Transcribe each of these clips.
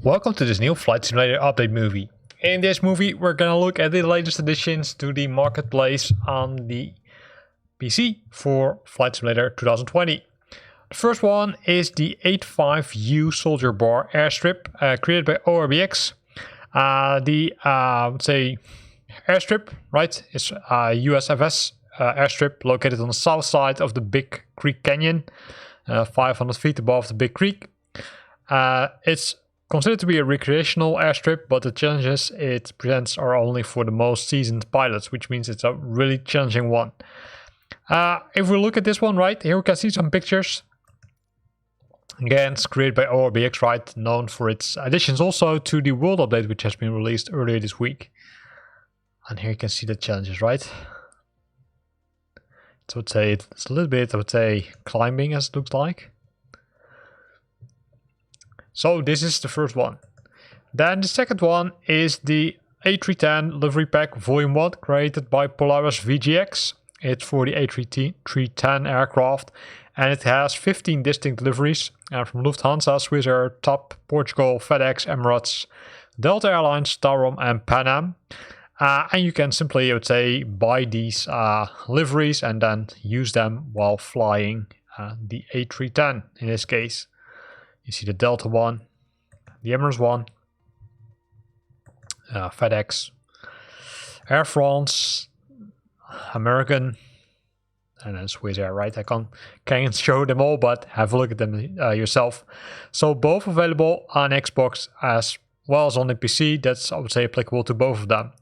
Welcome to this new Flight Simulator update movie. In this movie we're gonna look at the latest additions to the marketplace on the PC for Flight Simulator 2020. The first one is the 85U Soldier Bar airstrip created by ORBX. The airstrip, right, is a USFS airstrip located on the south side of the Big Creek Canyon, 500 feet above the Big Creek. It's considered to be a recreational airstrip, but the challenges it presents are only for the most seasoned pilots, which means it's a really challenging one. If we look at this one, right, here we can see some pictures. Again, it's created by ORBX, right, known for its additions also to the world update, which has been released earlier this week. And here you can see the challenges, right? So I would say it's a little bit, I would say, climbing as it looks like. So this is the first one. Then the second one is the A310 livery pack volume 1 created by Polaris VGX. It's for the A310 aircraft and it has 15 distinct liveries from Lufthansa, Swissair, TAP, Portugal, FedEx, Emirates, Delta Airlines, Tarom and Pan Am. And you can simply, I would say, buy these liveries and then use them while flying the A310 in this case. You see the Delta one, the Emirates one, FedEx, Air France, American, and then Swissair, right? I can't show them all, but have a look at them yourself. So both available on Xbox as well as on the PC. That's, I would say, applicable to both of them.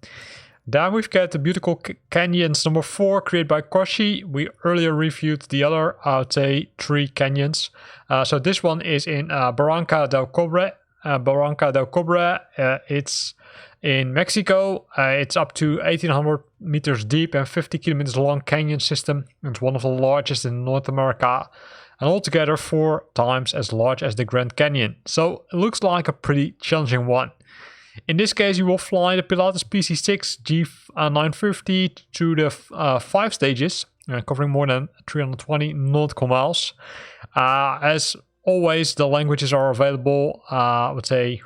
Then we've got the Beautiful Canyons number 4 created by Koshi. We earlier reviewed the other, I would say, 3 canyons. So this one is in Barranca del Cobre. It's in Mexico. It's up to 1800 meters deep and 50 kilometers long canyon system. It's one of the largest in North America and altogether 4 times as large as the Grand Canyon. So it looks like a pretty challenging one. In this case, you will fly the Pilatus PC-6 G950 to the 5 stages, covering more than 320 nautical miles. As always, the languages are available, I would say,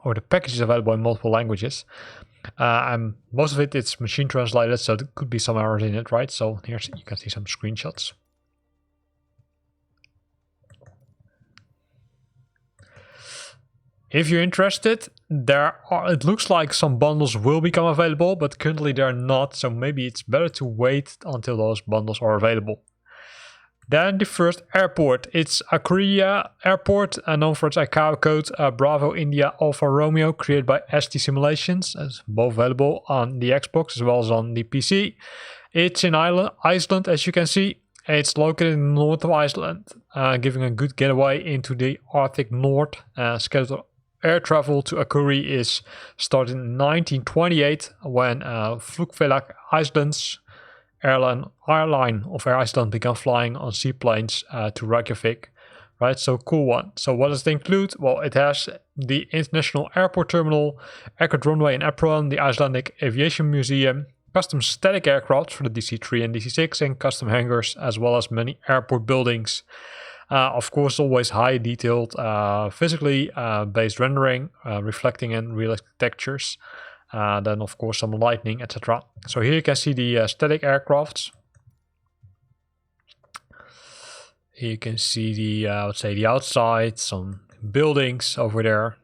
or the package is available in multiple languages. And most of it's machine translated, so there could be some errors in it, right? So here you can see some screenshots. If you're interested, it looks like some bundles will become available, but currently they're not, so maybe it's better to wait until those bundles are available. Then the first airport, it's Korea Airport, known for its ICAO code Bravo India Alpha Romeo, created by ST Simulations. It's both available on the Xbox as well as on the PC. It's in Iceland, as you can see. It's located in the north of Iceland, giving a good getaway into the Arctic North. Scheduled air travel to Akureyri is started in 1928 when Flugfélag Iceland's airline of Air Iceland began flying on seaplanes to Reykjavik. Right, so cool one. So what does it include? Well, it has the International Airport Terminal, aircraft runway and apron, the Icelandic Aviation Museum, custom static aircraft for the DC-3 and DC-6, and custom hangars, as well as many airport buildings. Of course, always high detailed, physically based rendering, reflecting and realistic textures. Then, of course, some lighting, etc. So here you can see the static aircrafts. Here you can see the, I would say, the outside, some buildings over there.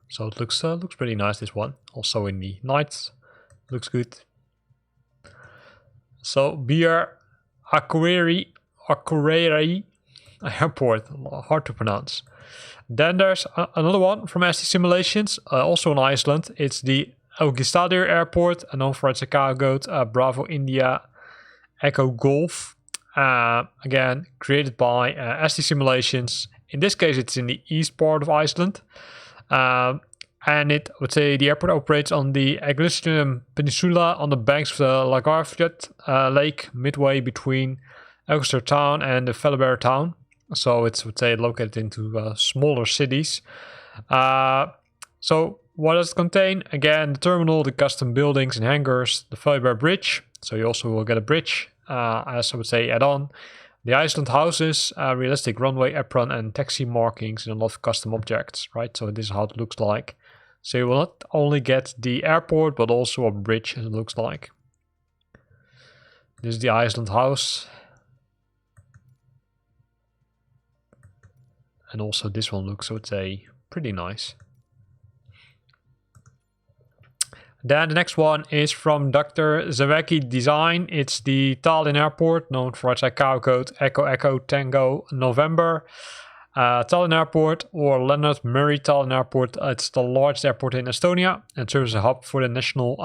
So it looks pretty nice, this one. Also in the night, looks good. So BR Akureyri Airport, hard to pronounce. Then there's another one from ST Simulations, also in Iceland. It's the Augustadir Airport, known for its ICAO code Bravo India Echo Golf. Again, created by ST Simulations. In this case, it's in the east part of Iceland. And it, I would say, the airport operates on the Eglistunum Peninsula on the banks of the Lagarfjord Lake, midway between Augusta town and the Fellabér town. So it's, I would say, located into smaller cities. So what does it contain? Again, the terminal, the custom buildings and hangars, the Fairbear Bridge. So you also will get a bridge, as I would say, add-on. The Iceland houses, realistic runway apron and taxi markings and a lot of custom objects, right? So this is how it looks like. So you will not only get the airport, but also a bridge, as it looks like. This is the Iceland house. And also this one looks, I would say, pretty nice. Then the next one is from Dr. Zawecki Design. It's the Tallinn Airport, known for its ICAO code Echo Echo Tango November. Tallinn Airport, or Leonard Murray Tallinn Airport. It's the largest airport in Estonia and serves as a hub for the national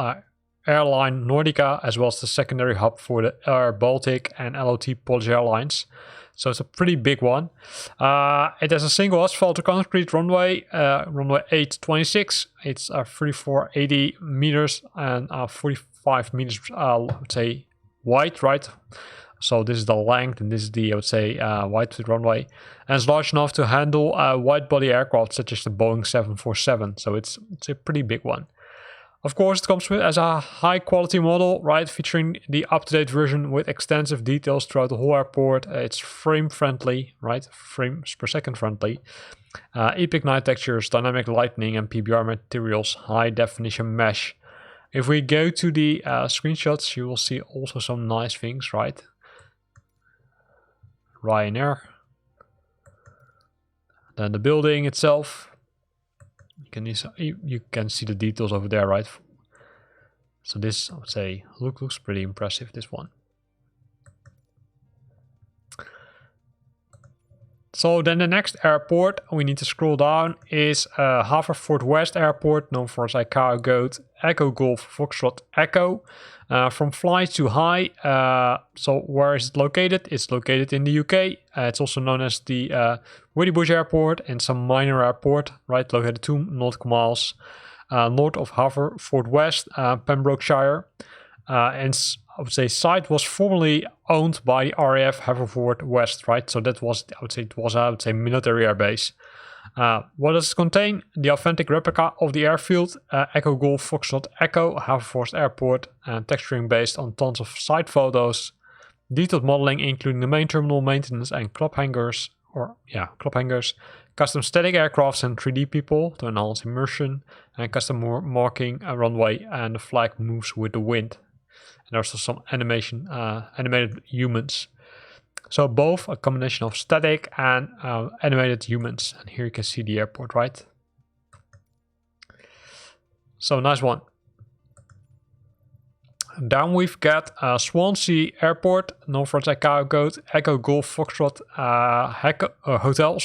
airline Nordica, as well as the secondary hub for the Air Baltic and LOT Polish Airlines. So it's a pretty big one. It has a single asphalt concrete runway, runway 826. It's 3480 meters and 45 meters, I would say, wide, right? So this is the length, and this is the, I would say, wide runway. And it's large enough to handle wide-body aircraft such as the Boeing 747. So it's a pretty big one. Of course, it comes with as a high-quality model, right, featuring the up-to-date version with extensive details throughout the whole airport. It's frame-friendly, right, frames per second friendly. Epic night textures, dynamic lighting, and PBR materials, high-definition mesh. If we go to the screenshots, you will see also some nice things, right? Ryanair. Then the building itself. You can see the details over there, right? So this, I would say, looks pretty impressive, this one. So then the next airport we need to scroll down is Haverford West Airport, known for its ICAO code Echo Golf Foxtrot Echo. From fly to high, so where is it located? It's located in the UK. It's also known as the Whittybush Airport and some minor airport, right? Located 2 nautical miles north of Haverford West, Pembrokeshire. And I would say site was formerly owned by the RAF Haverford West, right? So that was, I would say, military airbase. What does it contain? The authentic replica of the airfield, Echo Golf Foxtrot Echo, Haverford Airport, and texturing based on tons of site photos, detailed modeling including the main terminal maintenance and club hangars, custom static aircrafts and 3D people to enhance immersion, and custom marking a runway, and the flag moves with the wind. And there's also some animated humans. So both a combination of static and animated humans. And here you can see the airport, right? So nice one. Down we've got Swansea Airport, known for its ICAO code Echo Golf Foxtrot Hotel,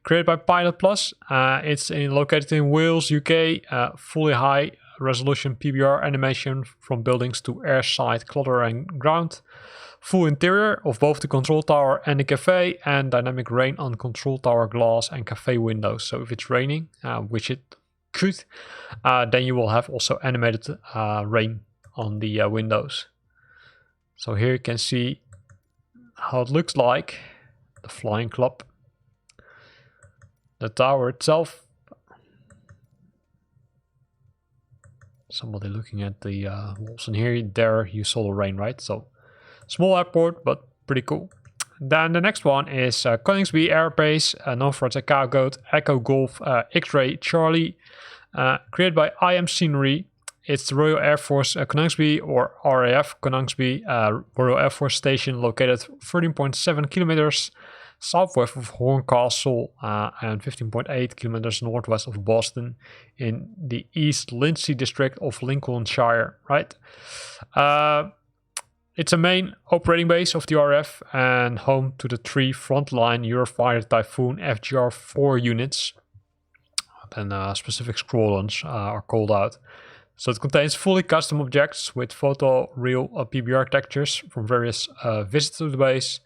created by Pilot Plus. It's located in Wales, UK. Fully high resolution PBR animation from buildings to airside, clutter and ground. Full interior of both the control tower and the cafe, and dynamic rain on control tower glass and cafe windows. So if it's raining, which it could, then you will have also animated rain on the windows. So here you can see how it looks like, the flying club, the tower itself. Somebody looking at the walls, and here, there you saw the rain, right? So small airport, but pretty cool. Then the next one is Coningsby Airbase, known for its ICAO code Echo Golf X-Ray Charlie, created by IM Scenery. It's the Royal Air Force Coningsby, or RAF Coningsby Royal Air Force Station, located 13.7 kilometers southwest of Horncastle and 15.8 kilometers northwest of Boston in the East Lindsey district of Lincolnshire, right? It's a main operating base of the RAF and home to the 3 frontline Eurofighter Typhoon FGR-4 units. Then specific scroll-ons are called out. So it contains fully custom objects with photoreal PBR textures from various visits to the base,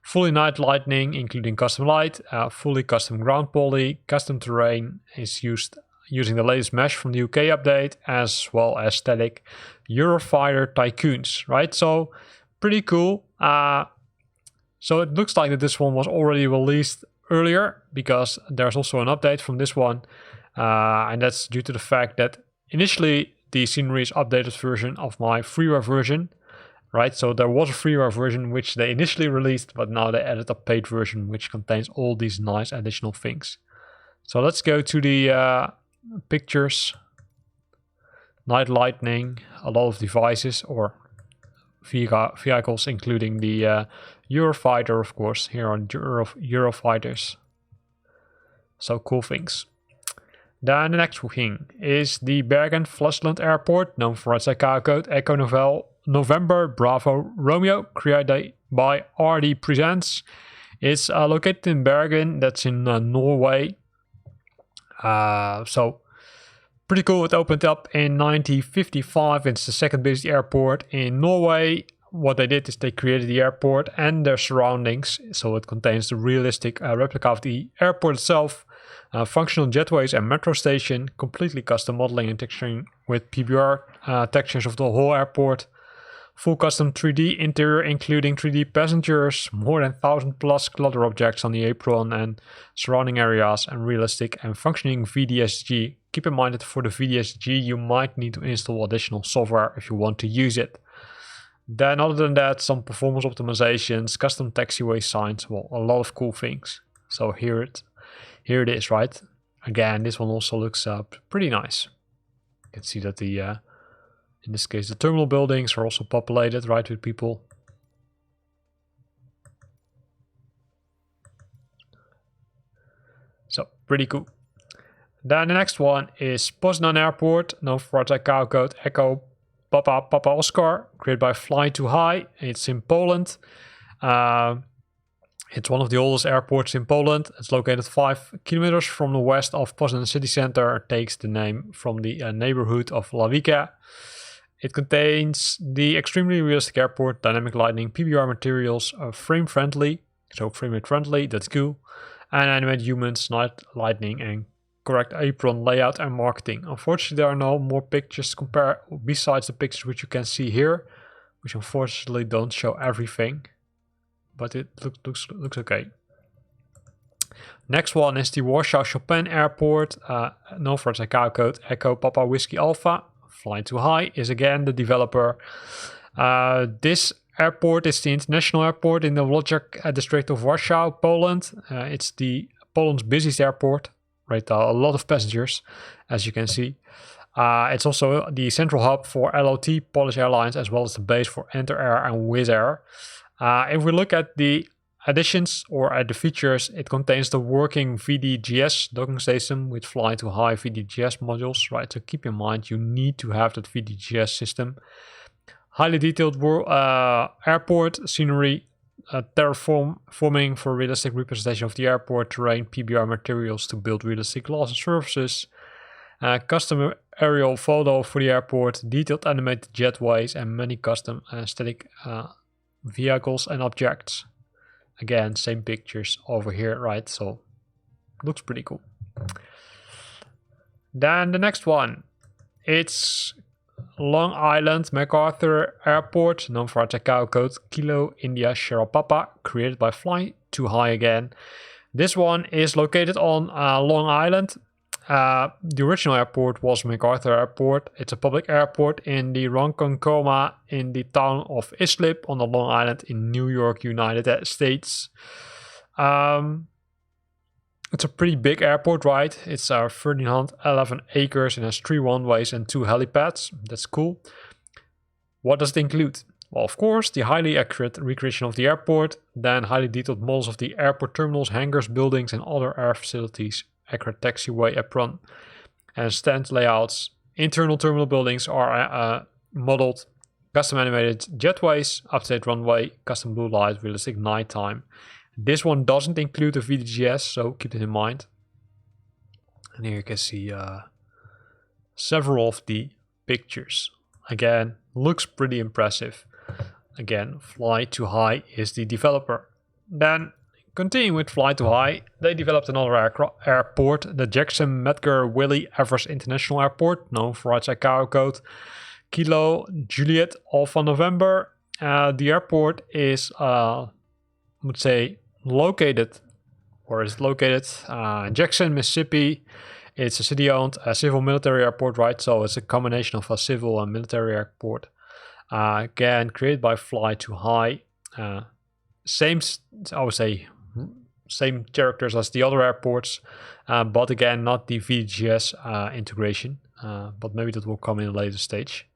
fully night lighting including custom light, fully custom ground poly, custom terrain is used using the latest mesh from the UK update, as well as static Eurofighter Tycoons, right? So pretty cool. So it looks like that this one was already released earlier, because there's also an update from this one. And that's due to the fact that initially the scenery is updated version of my freeware version, right? So there was a freeware version which they initially released, but now they added a paid version which contains all these nice additional things. So let's go to the pictures. Night lightning, a lot of devices or vehicles, including the Eurofighter, of course. Here are Eurofighters. So cool things. Then the next thing is the Bergen-Flesland Airport, known for its ICAO code Echo November Bravo Romeo, created by RD Presents. It's located in Bergen, that's in Norway. So pretty cool. It opened up in 1955. It's the second biggest airport in Norway. What they did is they created the airport and their surroundings. So it contains the realistic replica of the airport itself, functional jetways and metro station, completely custom modeling and texturing with PBR textures of the whole airport. Full custom 3D interior, including 3D passengers, more than 1,000 plus clutter objects on the apron and surrounding areas, and realistic and functioning VDSG. Keep in mind that for the VDSG you might need to install additional software if you want to use it. Then other than that, some performance optimizations, custom taxiway signs, well, a lot of cool things. So here it is, right? Again, this one also looks pretty nice. You can see that the in this case, the terminal buildings are also populated, right, with people. So, pretty cool. Then the next one is Poznan Airport, known for its ICAO code Echo Papa Oscar, created by Fly Too High. It's in Poland. It's one of the oldest airports in Poland. It's located 5 kilometers from the west of Poznan city center. It takes the name from the neighborhood of Lavica. It contains the extremely realistic airport, dynamic lighting, PBR materials, frame friendly, so frame rate friendly, that's cool, and animated humans, night lightning, and correct apron layout and marketing. Unfortunately, there are no more pictures besides the pictures which you can see here, which unfortunately don't show everything, but it looks okay. Next one is the Warsaw Chopin Airport, known for its ICAO code Echo Papa Whiskey Alpha. Fly Too High is again the developer. This airport is the international airport in the Włocławek district of Warsaw, Poland. It's Poland's busiest airport, right? A lot of passengers, as you can see. It's also the central hub for LOT, Polish Airlines, as well as the base for Enter Air and Wizz Air. If we look at the additions or at the features, it contains the working VDGS docking station with Fly Too High VDGS modules, right? So keep in mind you need to have that VDGS system. Highly detailed airport scenery, terraforming for realistic representation of the airport terrain, PBR materials to build realistic glass and surfaces, custom aerial photo for the airport, detailed animated jetways, and many custom aesthetic vehicles and objects. Again, same pictures over here, right? So, looks pretty cool. Then the next one, it's Long Island MacArthur Airport, known for its ICAO code Kilo India Sierra Papa, created by Fly Too High again. This one is located on Long Island. The original airport was MacArthur Airport. It's a public airport in the Ronkonkoma in the town of Islip on the Long Island in New York, United States. It's a pretty big airport, right? It's 1,311 acres and has 3 runways and 2 helipads. That's cool. What does it include? Well, of course, the highly accurate recreation of the airport, then highly detailed models of the airport terminals, hangars, buildings, and other air facilities, accurate taxiway apron, and stand layouts. Internal terminal buildings are modeled, custom animated jetways, up-to-date runway, custom blue light, realistic nighttime. This one doesn't include the VDGS, so keep it in mind. And here you can see several of the pictures. Again, looks pretty impressive. Again, Fly Too High is the developer. Then, continuing with Fly Too High, they developed another airport, the Jackson Medgar Willie Evers International Airport, known for its ICAO code Kilo Juliet Alpha November. The airport is, located in Jackson, Mississippi. It's a city-owned civil military airport, right? So it's a combination of a civil and military airport. Again, created by Fly to High. Same, I would say, same characters as the other airports, but again, not the VGS integration. But maybe that will come in a later stage.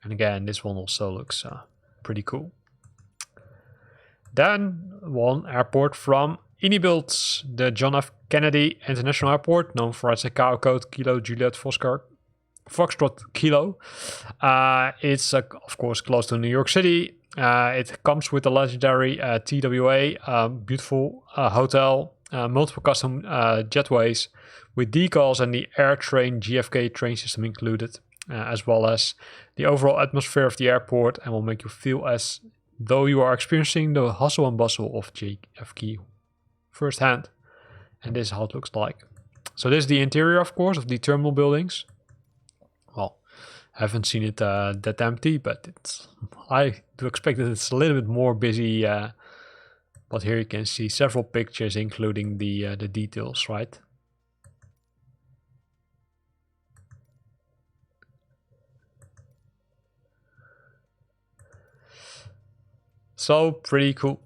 And again, this one also looks pretty cool. Then one airport from Inibuild, the John F. Kennedy International Airport, known for its ICAO code Kilo Juliet Foxtrot Kilo. It's of course close to New York City. It comes with the legendary TWA, beautiful hotel, multiple custom jetways with decals and the AirTrain GFK train system included, as well as the overall atmosphere of the airport, and will make you feel as though you are experiencing the hustle and bustle of JFK firsthand. And this is how it looks like. So this is the interior, of course, of the terminal buildings. Well, I haven't seen it that empty, but I do expect that it's a little bit more busy. But here you can see several pictures, including the details, right? So pretty cool.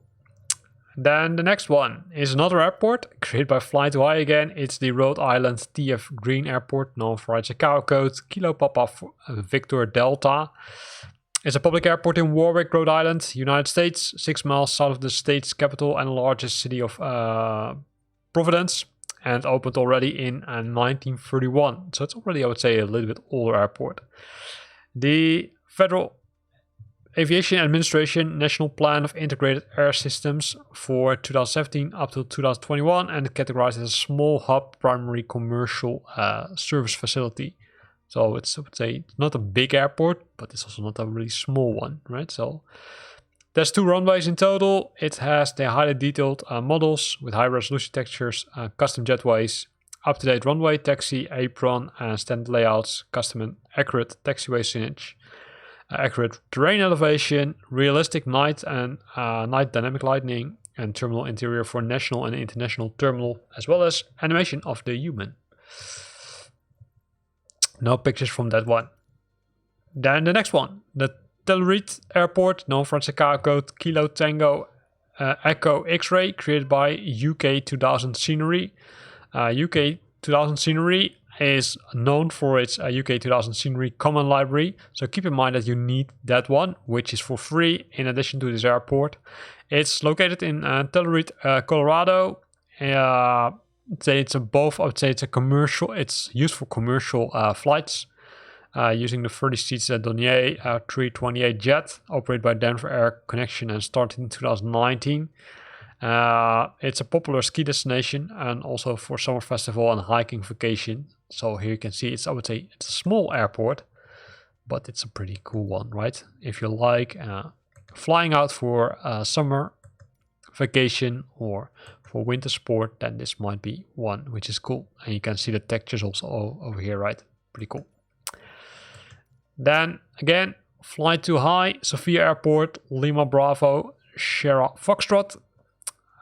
Then the next one is another airport created by Fly to High again. It's the Rhode Island TF Green Airport, known for its ICAO code Kilo Papa Victor Delta. It's a public airport in Warwick, Rhode Island, United States, 6 miles south of the state's capital and largest city of Providence, and opened already in 1931. So it's already, I would say, a little bit older airport. The Federal Aviation Administration National Plan of Integrated Air Systems for 2017 up to 2021, and categorized as a small hub primary commercial service facility. So it's, I would say, not a big airport, but it's also not a really small one, right? So there's 2 runways in total. It has the highly detailed models with high resolution textures, custom jetways, up-to-date runway, taxi, apron, standard layouts, custom and accurate taxiway signage, accurate terrain elevation, realistic night and night dynamic lighting, and terminal interior for national and international terminal, as well as animation of the human. No pictures from that one. Then the next one, the Telluride Airport, known for its ICAO code Kilo Tango Echo X-Ray, created by UK 2000 Scenery. UK 2000 Scenery is known for its UK 2000 Scenery Common Library, so keep in mind that you need that one, which is for free in addition to this airport. It's located in Telluride, Colorado. I'd say it's above. I would say it's a commercial. It's used for commercial flights, using the 30 seats Dornier 328 jet, operated by Denver Air Connection and started in 2019. It's a popular ski destination and also for summer festival and hiking vacation. So here you can see I would say it's a small airport, but it's a pretty cool one, right? If you like flying out for summer vacation or for winter sport, then this might be one which is cool. And you can see the textures also over here, right? Pretty cool. Then again, Fly to High, Sofia Airport, Lima Bravo, Sierra Foxtrot.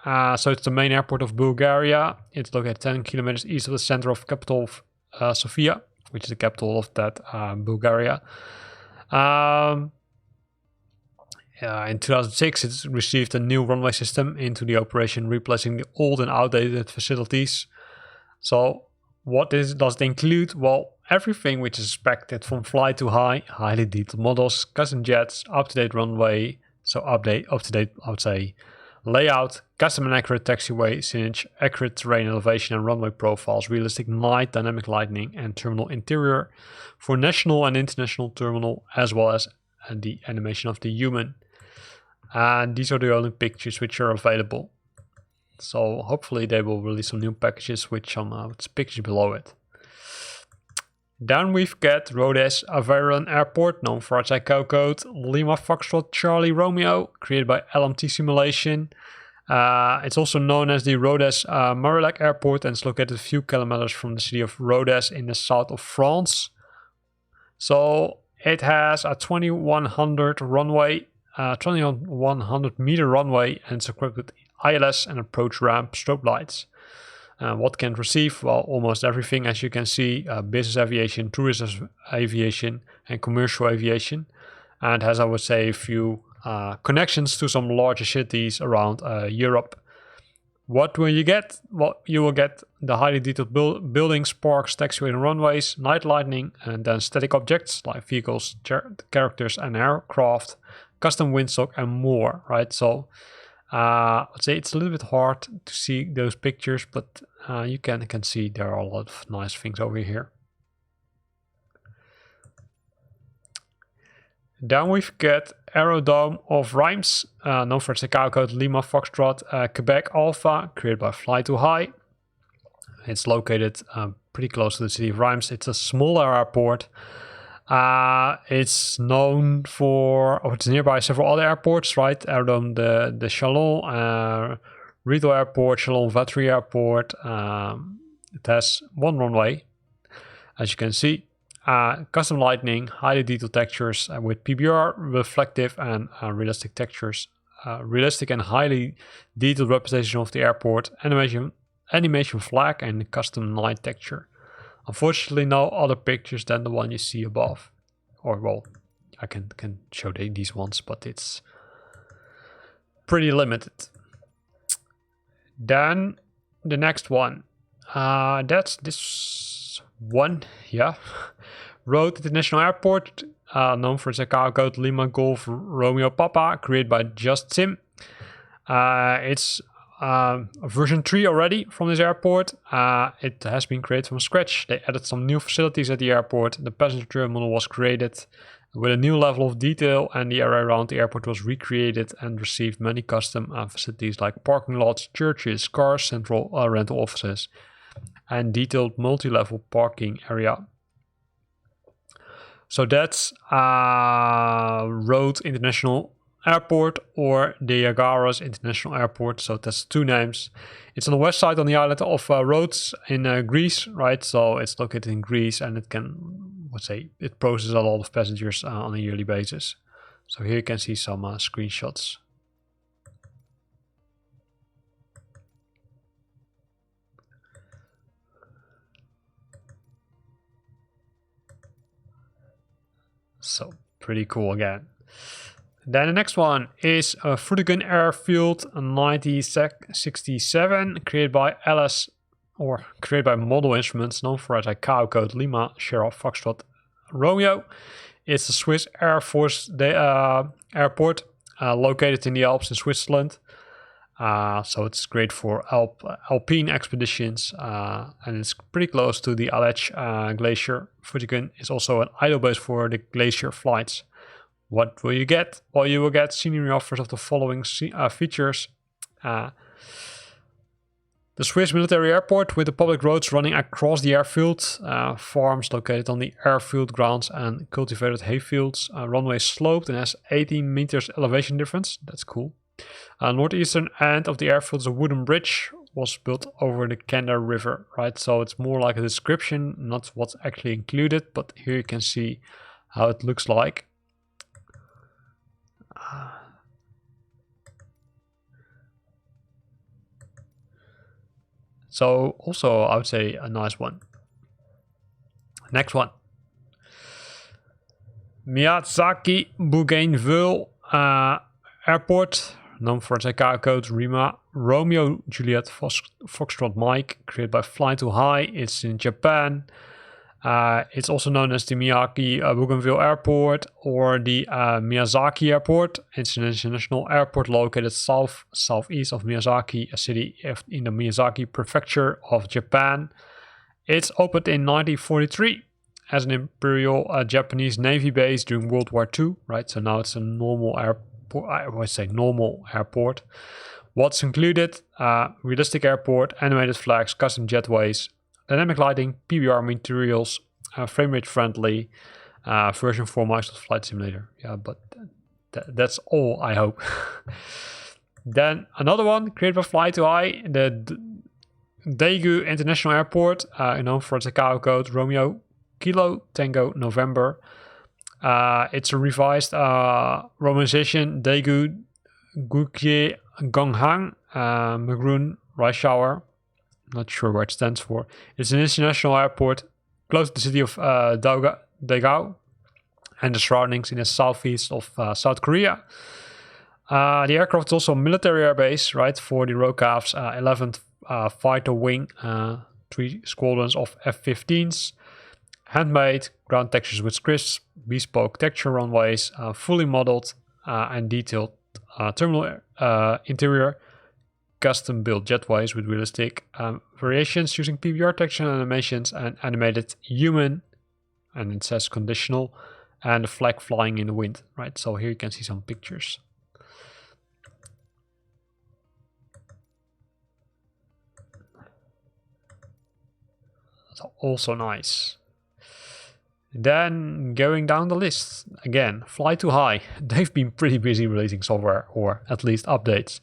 So it's the main airport of Bulgaria. It's located 10 kilometers east of the center of capital of Sofia, which is the capital of that Bulgaria. In 2006, it received a new runway system into the operation, replacing the old and outdated facilities. So what does it include? Well, everything which is expected from Fly to High, highly detailed models, custom jets, up-to-date runway, so up-to-date, I would say, layout, custom and accurate taxiway signage, accurate terrain elevation and runway profiles, realistic night dynamic lighting, and terminal interior for national and international terminal, as well as the animation of the human. And these are the only pictures which are available. So hopefully they will release some new packages with some pictures below it. Then we've got Rhodes Aveiro Airport, known for its ICAO code Lima Foxtrot Charlie Romeo, created by LMT Simulation. It's also known as the Rhodes Marillac Airport, and it's located a few kilometers from the city of Rhodes in the south of France. So it has a 2100 runway, 2100 meter runway, and it's equipped with ILS and approach ramp strobe lights. What can it receive? Well, almost everything, as you can see, business aviation, tourism aviation, and commercial aviation. And has, I would say, a few connections to some larger cities around Europe. What will you get? Well, you will get the highly detailed buildings, parks, taxiways and runways, night lighting, and then static objects like vehicles, characters and aircraft, custom windsock and more, right? So I'd say it's a little bit hard to see those pictures, but you can see there are a lot of nice things over here. Then we've got Aerodrome of Reims, known for its ICAO code Lima Foxtrot Quebec Alpha, created by Fly Too High. It's located pretty close to the city of Reims. It's a smaller airport. It's known for, it's nearby several other airports, right? Aerodrome de Chalon, Retail Airport, Chalon Vatry Airport. It has one runway, as you can see. Custom lighting, highly detailed textures with PBR, reflective and realistic textures. Realistic and highly detailed representation of the airport, animation flag and custom night texture. Unfortunately, no other pictures than the one you see above. Or, well, I can show these ones, but it's pretty limited. Then the next one. That's this one, yeah. Road International Airport, known for its ICAO code Lima Golf Romeo Papa, created by Just Sim. It's version 3 already from this airport. It has been created from scratch. They added some new facilities at the airport. The passenger terminal was created with a new level of detail, and the area around the airport was recreated and received many custom facilities like parking lots, churches, cars, central rental offices, and detailed multi-level parking area. So that's Road International Airport or the Niagara's International Airport. So that's two names. It's on the west side on the island of Rhodes in Greece, right? So it's located in Greece, and it can, let's say, it processes a lot of passengers on a yearly basis. So here you can see some screenshots. So pretty cool again. Then the next one is Vrutingen Airfield 1967, created by LS, or created by Model Instruments, known for its ICAO code Lima Sierra Foxtrot Romeo. It's a Swiss Air Force airport located in the Alps in Switzerland. So it's great for alpine expeditions, and it's pretty close to the Aletsch Glacier. Vrutingen is also an idle base for the glacier flights. What will you get? Well, you will get scenery offers of the following features. The Swiss military airport with the public roads running across the airfield, farms located on the airfield grounds and cultivated hayfields. Runway sloped and has 18 meters elevation difference. That's cool. Northeastern end of the airfield is a wooden bridge, was built over the Kender River, right? So it's more like a description, not what's actually included, but here you can see how it looks like. So also I would say a nice one. Next one. Miyazaki Bougainville Airport, known for its ICAO code Rima Romeo Juliet Foxtrot Mike, created by Fly Too High. It's in Japan. It's also known as the Miyazaki Bougainville Airport or the Miyazaki Airport. It's an international airport located southeast of Miyazaki, a city in the Miyazaki Prefecture of Japan. It's opened in 1943 as an Imperial Japanese Navy base during World War II, right? So now it's a normal airport. I would say normal airport. What's included? Realistic airport, animated flags, custom jetways, dynamic lighting, PBR materials, frame rate friendly, version 4 Microsoft Flight Simulator. Yeah, but that's all, I hope. Then another one created by Fly Too High, the Daegu International Airport, known for its ICAO code Romeo Kilo Tango November. It's a revised romanization Daegu Gukye Gonghang Magroon Rice Shower. Not sure what it stands for. It's an international airport close to the city of Daegu and the surroundings in the southeast of South Korea. The aircraft is also a military airbase, right, for the ROCAV's 11th Fighter Wing, 3 squadrons of F-15s. Handmade, ground textures with crisp, bespoke texture runways, fully modeled and detailed terminal interior, custom built jetways with realistic variations using PBR texture animations and animated human, and it says conditional, and a flag flying in the wind, right? So here you can see some pictures. So also nice. Then going down the list, again, Fly Too High. They've been pretty busy releasing software, or at least updates.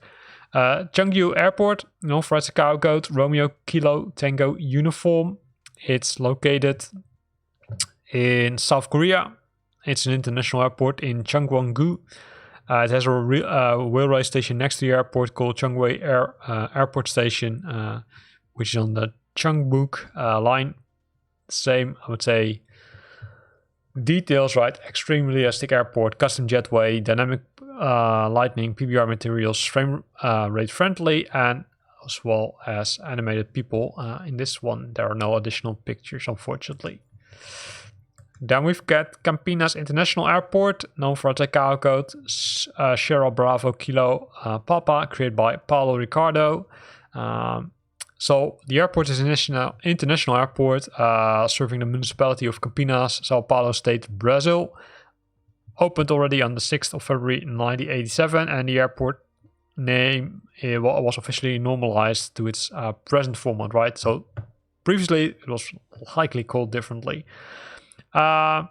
Cheongju Airport, Flight Kakao Code, Romeo Kilo Tango Uniform. It's located in South Korea. It's an international airport in Changwon-gu. It has a railway station next to the airport called Chungwei Airport Station, which is on the Chungbuk line. Same, I would say, details, right? Extremely realistic airport, custom jetway, dynamic lighting, PBR materials, frame rate friendly, and as well as animated people. In this one, there are no additional pictures, unfortunately. Then we've got Campinas International Airport, known for its Kakao code Sierra Bravo Kilo Papa, created by Paulo Ricardo. So the airport is an international airport serving the municipality of Campinas, Sao Paulo State, Brazil. Opened already on the 6th of February 1987, and the airport name was officially normalized to its present format, right? So previously it was likely called differently. So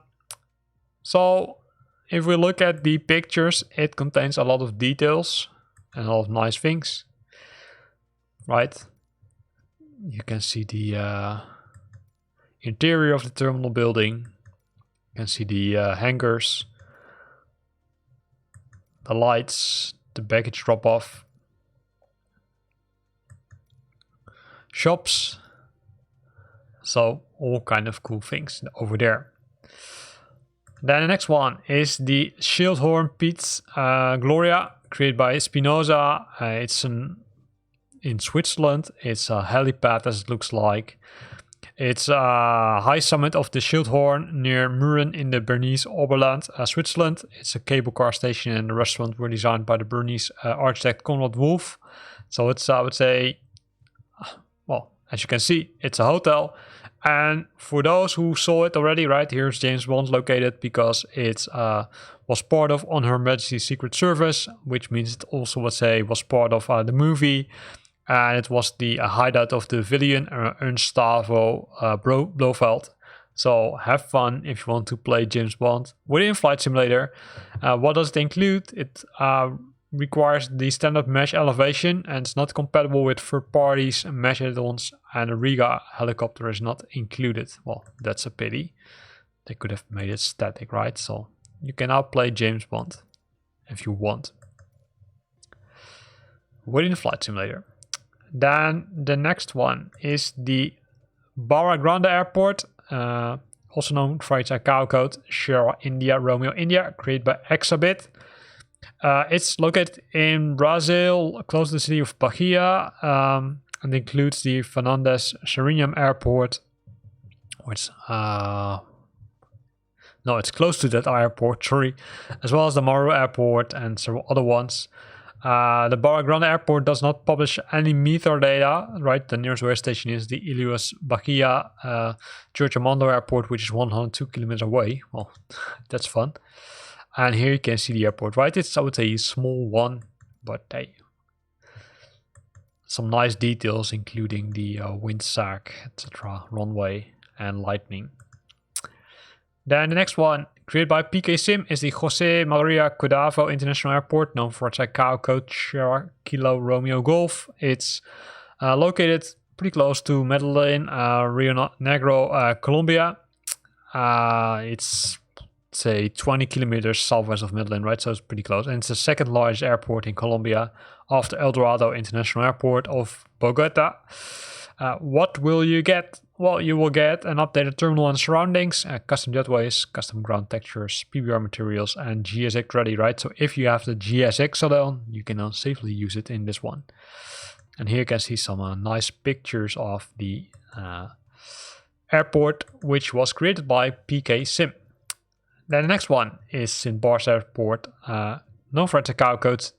if we look at the pictures, it contains a lot of details and a lot of nice things, right? You can see the interior of the terminal building. You can see the hangars, the lights, the baggage drop-off, shops. So all kind of cool things over there. Then the next one is the Schildhorn Piz Gloria, created by Spinoza. It's in Switzerland. It's a helipad, as it looks like. It's a high summit of the Schildhorn near Mürren in the Bernese Oberland, Switzerland. It's a cable car station, and the restaurant were designed by the Bernese architect Konrad Wolf. So it's, I would say, well, as you can see, it's a hotel. And for those who saw it already, right, here's James Bond located, because it was part of On Her Majesty's Secret Service, which means it also, let's say, was part of the movie. And it was the hideout of the villain Ernst Stavro Blofeld. So have fun if you want to play James Bond within Flight Simulator. What does it include? It requires the standard mesh elevation, and it's not compatible with third parties, mesh add-ons, and a Riga helicopter is not included. Well, that's a pity. They could have made it static, right? So you can now play James Bond if you want within Flight Simulator. Then the next one is the Barra Grande Airport, also known for its Kakao code Sierra India Romeo India, created by Exabit. It's located in Brazil, close to the city of Bahia, and includes the Fernandes Suriname Airport, which no, it's close to that airport, sorry, as well as the Maru Airport and several other ones. The Barra Grande Airport does not publish any meter data, right? The nearest weather station is the Ilias Bahia Jorge Armando Airport, which is 102 kilometers away. Well, that's fun. And here you can see the airport, right? It's, I would say, a small one, but hey, some nice details, including the wind sack, etc., runway, and lightning. Then the next one, created by PK Sim, is the Jose Maria Codavo International Airport, known for its Kakao code Sierra Kilo Romeo Golf. It's located pretty close to Medellin, Rio Negro, Colombia. It's, say, 20 kilometers southwest of Medellin, right? So it's pretty close. And it's the second largest airport in Colombia after El Dorado International Airport of Bogota. What will you get? Well, you will get an updated terminal and surroundings, custom jetways, custom ground textures, PBR materials, and GSX ready, right? So if you have the GSX add-on, you can safely use it in this one. And here you can see some nice pictures of the airport, which was created by PK Sim. Then the next one is St. Bart's Airport, known for its cacao codes.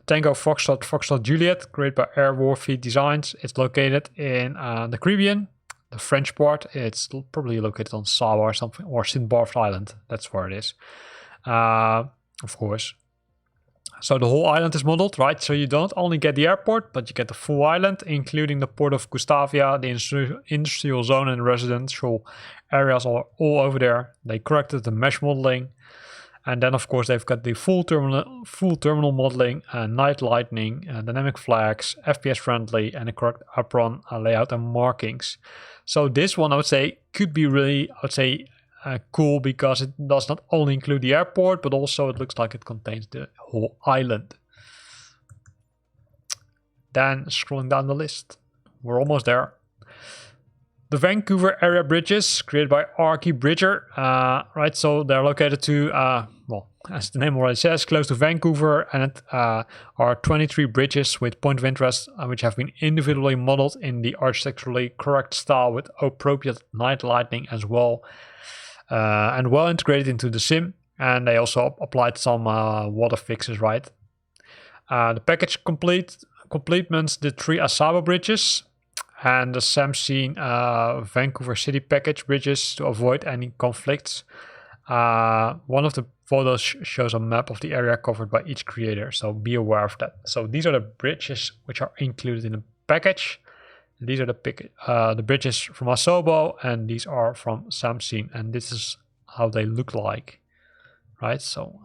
Tango Foxtrot Juliet, created by Air Warfleet Designs. It's located in the Caribbean, the French part. It's probably located on Saba or something, or St. Barth Island. That's where it is, of course. So the whole island is modeled, right? So you don't only get the airport, but you get the full island, including the port of Gustavia, the industrial zone and residential areas are all over there. They corrected the mesh modeling. And then, of course, they've got the full terminal modeling, night lighting, dynamic flags, FPS friendly, and the correct apron layout and markings. So this one, I would say, could be really, cool, because it does not only include the airport, but also it looks like it contains the whole island. Then, scrolling down the list, we're almost there. The Vancouver area bridges, created by Arky Bridger, right? So they're located to, well, as the name already says, close to Vancouver, and it are 23 bridges with point of interest, which have been individually modeled in the architecturally correct style with appropriate night lighting as well, and well integrated into the sim. And they also applied some water fixes, right? The package complements the 3 Asaba bridges and the Samsung Vancouver City package bridges to avoid any conflicts. One of the photos shows a map of the area covered by each creator, so be aware of that. So these are the bridges which are included in the package. These are the bridges from Asobo, and these are from Samsung, and this is how they look like, right? So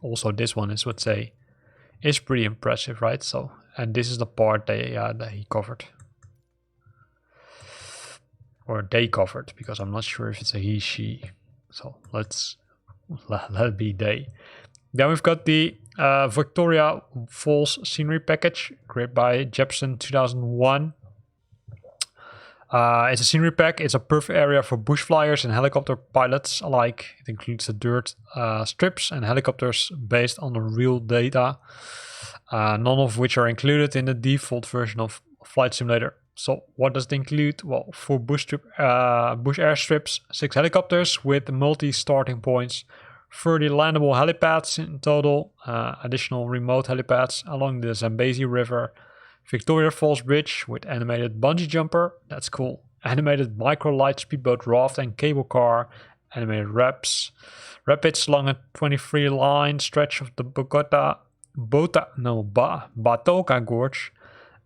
also this one is, would say, is pretty impressive, right? So, and this is the part that he covered. Or they covered, because I'm not sure if it's a he, she. So let it be they. Then we've got the Victoria Falls scenery package, created by Jepson 2001. It's a scenery pack. It's a perfect area for bush flyers and helicopter pilots alike. It includes the dirt strips and helicopters based on the real data, none of which are included in the default version of Flight Simulator. So what does it include? Well, 4 bush airstrips, 6 helicopters with multi-starting points, 30 landable helipads in total, additional remote helipads along the Zambezi River, Victoria Falls Bridge with animated bungee jumper, that's cool, animated micro light speedboat raft and cable car, animated rapids along a 23 line stretch of the Batoka Gorge,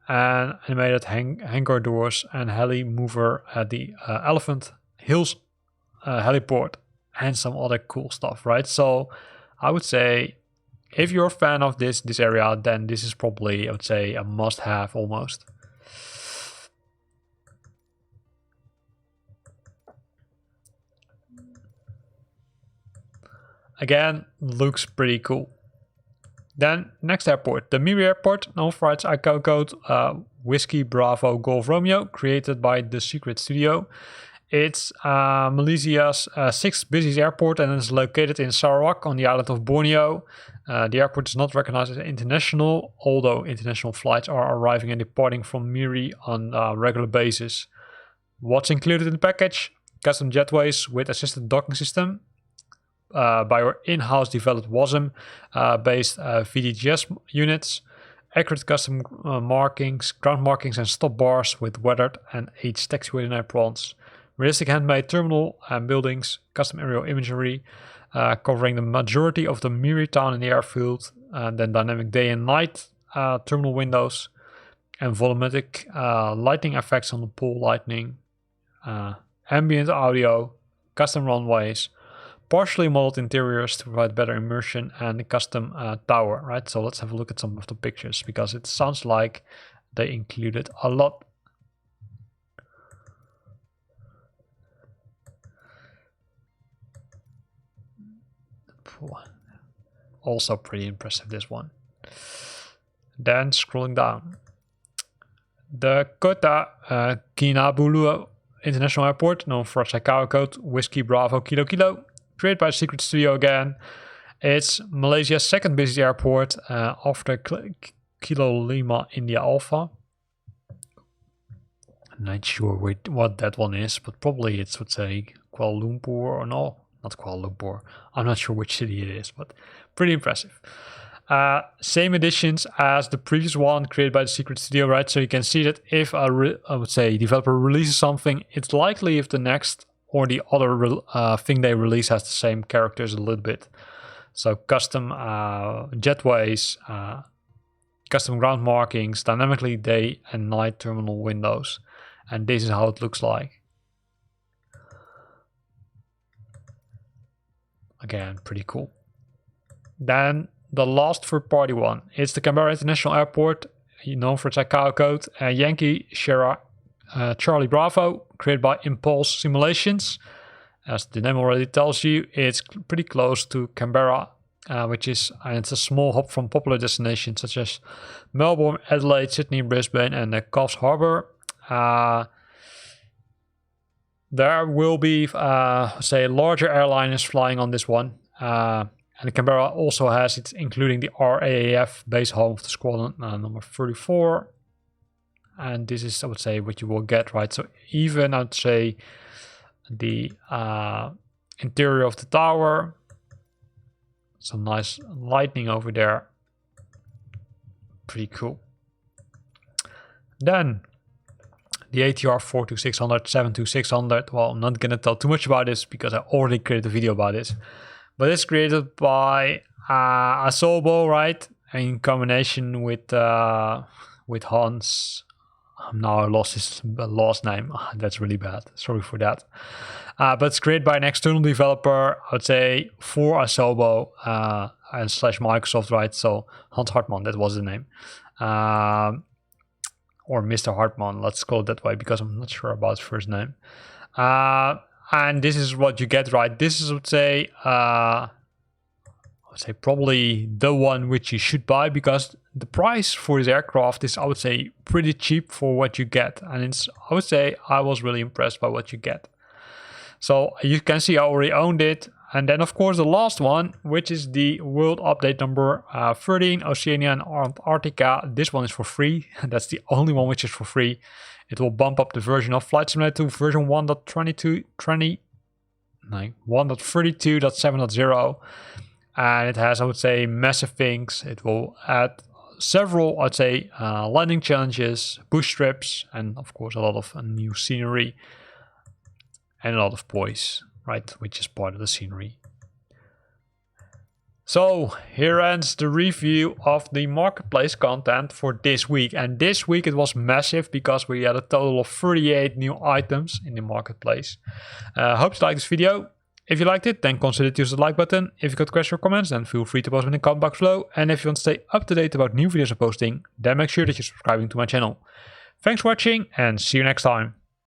and animated hangar doors and heli mover at the Elephant Hills heliport, and some other cool stuff, right? So I would say if you're a fan of this area, then this is probably, I would say, a must-have almost. Again, looks pretty cool. Then next airport, the Miri Airport, known for its ICAO code Whiskey Bravo Golf Romeo, created by The Secret Studio. It's Malaysia's 6th busiest airport and is located in Sarawak on the island of Borneo. The airport is not recognized as international, although international flights are arriving and departing from Miri on a regular basis. What's included in the package? Custom jetways with assisted docking system, by our in-house developed WASM-based VDGS units, accurate custom ground markings and stop bars with weathered and aged actuated aprons, realistic handmade terminal and buildings, custom aerial imagery covering the majority of the Miri town in the airfield, and then dynamic day and night terminal windows, and volumetric lighting effects on the pole lighting, ambient audio, custom runways, partially modeled interiors to provide better immersion, and the custom tower, right? So let's have a look at some of the pictures, because it sounds like they included a lot. Also pretty impressive, this one. Then scrolling down, The Kota Kinabalu International Airport, known for its ICAO code Whiskey Bravo Kilo Kilo, created by Secret Studio again. It's Malaysia's second busiest airport after Kilo Lima India Alpha. I'm not sure what that one is, but probably it's, would say, Kuala Lumpur or no, not Kuala Lumpur. I'm not sure which city it is, but pretty impressive. Same additions as the previous one created by the Secret Studio, right? So you can see that if I would say developer releases something, it's likely if the next or the other thing they release has the same characters a little bit. So custom jetways, custom ground markings, dynamically day and night terminal windows. And this is how it looks like. Again, pretty cool. Then the last third-party one. It's the Canberra International Airport, known for its ICAO code, Yankee Sierra Charlie Bravo, created by Impulse Simulations. As the name already tells you, it's pretty close to Canberra, it's a small hub from popular destinations such as Melbourne, Adelaide, Sydney, Brisbane, and Coffs Harbour. There will be, say, larger airliners flying on this one. And Canberra also has it, including the RAAF base home of the squadron number 34. And this is, I would say, what you will get, right? So even, I'd say, the interior of the tower. Some nice lighting over there. Pretty cool. Then the ATR 42600, 72600. Well, I'm not going to tell too much about this because I already created a video about this. But it's created by Asobo, right? In combination with Hans. Now I lost his last name. That's really bad. Sorry for that. But it's created by an external developer, I would say, for Asobo and / Microsoft, right? So Hans Hartman, that was the name. Or Mr. Hartman, let's call it that way, because I'm not sure about his first name. And this is what you get, right? This is, I would say probably the one which you should buy, because the price for this aircraft is, I would say, pretty cheap for what you get. And it's, I would say, I was really impressed by what you get. So you can see I already owned it. And then, of course, the last one, which is the World Update number 13, Oceania and Antarctica. This one is for free. That's the only one which is for free. It will bump up the version of Flight Simulator to version 1.32.7.0. And it has, I would say, massive things. It will add several, I'd say, landing challenges, bush trips, and of course a lot of new scenery and a lot of poise, right, which is part of the scenery. So here ends the review of the marketplace content for this week. And this week it was massive because we had a total of 38 new items in the marketplace. Hope you liked this video. If you liked it, then consider to use the like button. If you got questions or comments, then feel free to post them in the comment box below. And if you want to stay up to date about new videos I'm posting, then make sure that you're subscribing to my channel. Thanks for watching and see you next time.